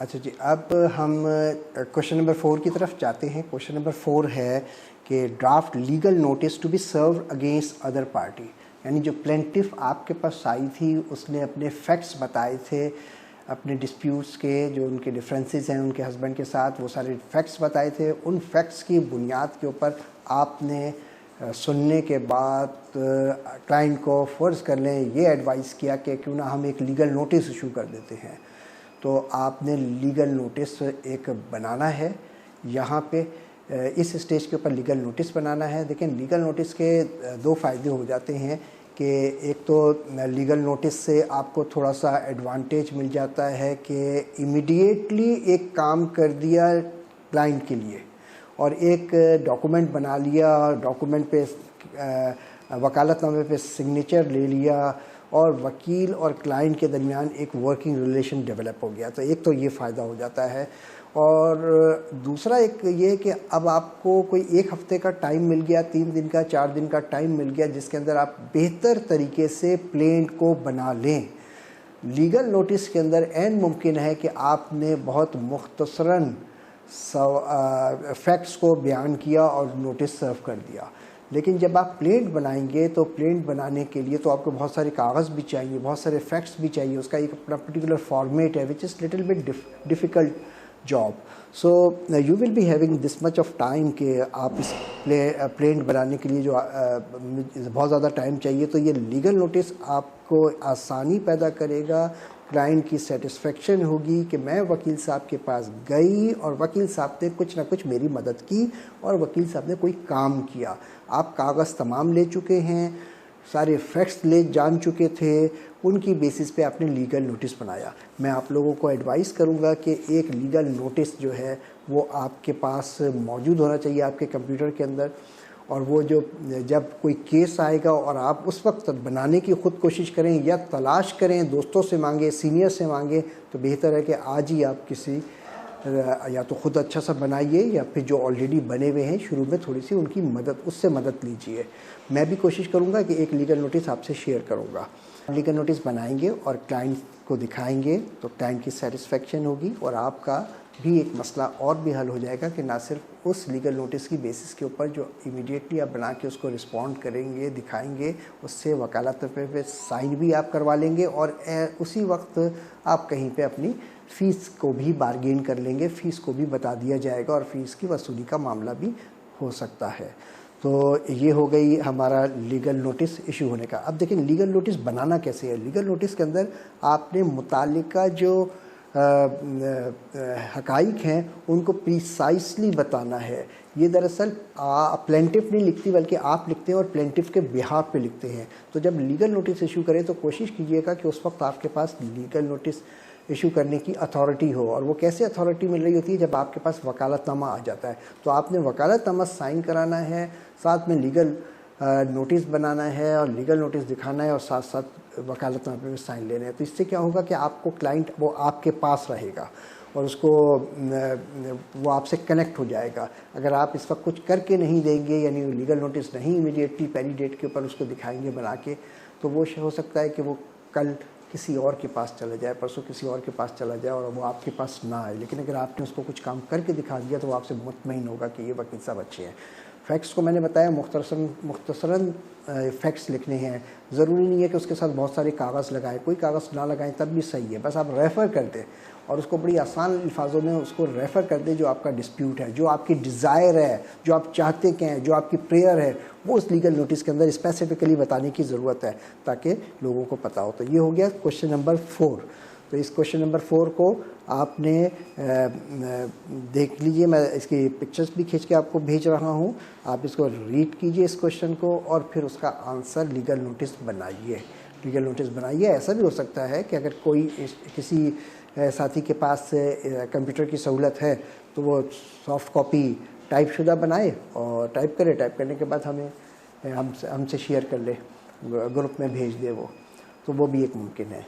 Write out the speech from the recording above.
اچھا جی، اب ہم کوشچن نمبر 4 کی طرف جاتے ہیں. کوشچن نمبر 4 ہے کہ draft legal notice to be serve against other party. یعنی جو پلینٹف آپ کے پاس آئی تھی اس نے اپنے فیکٹس بتائے تھے اپنے ڈسپیوٹس کے، جو ان کے ڈفرینسز ہیں ان کے ہسبینڈ کے ساتھ، وہ سارے فیکٹس بتائے تھے. ان فیکٹس کی بنیاد کے اوپر آپ نے سننے کے بعد کلائنٹ کو فرض کر لیں یہ ایڈوائز کیا کہ کیوں نہ ہم ایک لیگل نوٹس ایشو کر دیتے ہیں. تو آپ نے لیگل نوٹس ایک بنانا ہے. یہاں پہ اس اسٹیج کے اوپر لیگل نوٹس بنانا ہے. دیکھیں لیگل نوٹس کے 2 فائدے ہو جاتے ہیں کہ ایک تو لیگل نوٹس سے آپ کو تھوڑا سا ایڈوانٹیج مل جاتا ہے کہ امیڈیٹلی ایک کام کر دیا کلائنٹ کے لیے اور ایک ڈاکومنٹ بنا لیا، ڈاکومنٹ پہ وکالت نامے پہ سگنیچر لے لیا اور وکیل اور کلائنٹ کے درمیان ایک ورکنگ ریلیشن ڈیولپ ہو گیا. تو ایک تو یہ فائدہ ہو جاتا ہے. اور دوسرا ایک یہ کہ اب آپ کو کوئی 1 ہفتے کا ٹائم مل گیا، 3 دن کا 4 دن کا ٹائم مل گیا جس کے اندر آپ بہتر طریقے سے پلینٹ کو بنا لیں. لیگل نوٹس کے اندر عین ممکن ہے کہ آپ نے بہت مختصراً فیکٹس کو بیان کیا اور نوٹس سرو کر دیا. لیکن جب آپ پلینٹ بنائیں گے تو پلینٹ بنانے کے لیے تو آپ کو بہت سارے کاغذ بھی چاہیے، بہت سارے فیکٹس بھی چاہیے، اس کا ایک اپنا پرٹیکولر فارمیٹ ہے which is little bit difficult job. So you will be having this much of time کہ آپ اس پلینٹ بنانے کے لیے جو بہت زیادہ ٹائم چاہیے. تو یہ لیگل نوٹس آپ کو آسانی پیدا کرے گا، کلائنٹ کی سیٹسفیکشن ہوگی کہ میں وکیل صاحب کے پاس گئی اور وکیل صاحب نے کچھ نہ کچھ میری مدد کی اور وکیل صاحب نے کوئی کام کیا. آپ کاغذ تمام لے چکے ہیں، سارے فیکٹس جان چکے تھے، ان کی بیسس پہ آپ نے لیگل نوٹس بنایا. میں آپ لوگوں کو ایڈوائز کروں گا کہ ایک لیگل نوٹس جو ہے وہ آپ کے پاس موجود ہونا چاہیے آپ کے کمپیوٹر کے اندر. اور وہ جب کوئی کیس آئے گا اور آپ اس وقت بنانے کی خود کوشش کریں یا تلاش کریں، دوستوں سے مانگیں، سینئر سے مانگیں، تو بہتر ہے کہ آج ہی آپ کسی یا تو خود اچھا سا بنائیے یا پھر جو آلریڈی بنے ہوئے ہیں شروع میں تھوڑی سی ان کی مدد، اس سے مدد لیجئے. میں بھی کوشش کروں گا کہ ایک لیگل نوٹس آپ سے شیئر کروں گا. لیگل نوٹس بنائیں گے اور کلائنٹ کو دکھائیں گے تو کلائنٹ کی سیٹسفیکشن ہوگی اور آپ کا بھی ایک مسئلہ اور بھی حل ہو جائے گا کہ نہ صرف اس لیگل نوٹس کی بیسس کے اوپر جو امیڈیٹلی آپ بنا کے اس کو رسپونڈ کریں گے، دکھائیں گے، اس سے وکالت پہ سائن بھی آپ کروا لیں گے اور اسی وقت آپ کہیں پہ اپنی فیس کو بھی بارگین کر لیں گے، فیس کو بھی بتا دیا جائے گا اور فیس کی وصولی کا معاملہ بھی ہو سکتا ہے. تو یہ ہو گئی ہمارا لیگل نوٹس ایشو ہونے کا. اب دیکھیں لیگل نوٹس بنانا کیسے ہے. لیگل نوٹس کے اندر آپ نے متعلقہ جو حقائق ہیں ان کو پریسائسلی بتانا ہے. یہ دراصل پلینٹف نہیں لکھتی بلکہ آپ لکھتے ہیں اور پلینٹف کے بہاف پہ لکھتے ہیں. تو جب لیگل نوٹس ایشو کریں تو کوشش کیجیے گا کہ اس وقت آپ کے پاس لیگل نوٹس ایشو کرنے کی اتھارٹی ہو. اور وہ کیسے اتھارٹی مل رہی ہوتی ہے؟ جب آپ کے پاس وکالت نامہ آ جاتا ہے تو آپ نے وکالت نامہ سائن کرانا ہے، ساتھ میں لیگل نوٹس بنانا ہے اور لیگل نوٹس دکھانا ہے اور ساتھ ساتھ وکالت نامے میں سائن لینے ہیں. تو اس سے کیا ہوگا کہ آپ کو کلائنٹ وہ آپ کے پاس رہے گا اور اس کو وہ آپ سے کنیکٹ ہو جائے گا. اگر آپ اس وقت کچھ کر کے نہیں دیں گے، یعنی لیگل نوٹس نہیں امیڈیٹلی پہلی ڈیٹ کے اوپر اس کو دکھائیں گے بنا کے، تو وہ ہو سکتا ہے کہ وہ کل کسی اور کے پاس چلا جائے، پرسوں کسی اور کے پاس چلا جائے اور وہ آپ کے پاس نہ آئے. لیکن اگر آپ نے اس کو کچھ کام کر کے دکھا دیا تو وہ آپ سے مطمئن ہوگا کہ یہ وکیل صاحب اچھے ہیں. فیکٹس کو میں نے بتایا مختصراً فیکٹس لکھنے ہیں. ضروری نہیں ہے کہ اس کے ساتھ بہت سارے کاغذ لگائیں، کوئی کاغذ نہ لگائیں تب بھی صحیح ہے. بس آپ ریفر کر دیں اور اس کو بڑی آسان الفاظوں میں اس کو ریفر کر دیں جو آپ کا ڈسپیوٹ ہے، جو آپ کی ڈیزائر ہے، جو آپ چاہتے کہ ہیں، جو آپ کی پریئر ہے، وہ اس لیگل نوٹس کے اندر اسپیسیفکلی بتانے کی ضرورت ہے تاکہ لوگوں کو پتہ ہو. تو یہ ہو گیا کوشچن نمبر 4. تو اس کوشچن نمبر 4 کو آپ نے دیکھ لیجئے، میں اس کی پکچرز بھی کھینچ کے آپ کو بھیج رہا ہوں. آپ اس کو ریڈ کیجئے اس کوشچن کو اور پھر اس کا آنسر لیگل نوٹس بنائیے. لیگل نوٹس بنائیے. ایسا بھی ہو سکتا ہے کہ اگر کوئی کسی ساتھی کے پاس کمپیوٹر کی سہولت ہے تو وہ سافٹ کاپی ٹائپ شدہ بنائے اور ٹائپ کرے، ٹائپ کرنے کے بعد ہم سے شیئر کر لے، گروپ میں بھیج دے وہ، تو وہ بھی ایک ممکن ہے.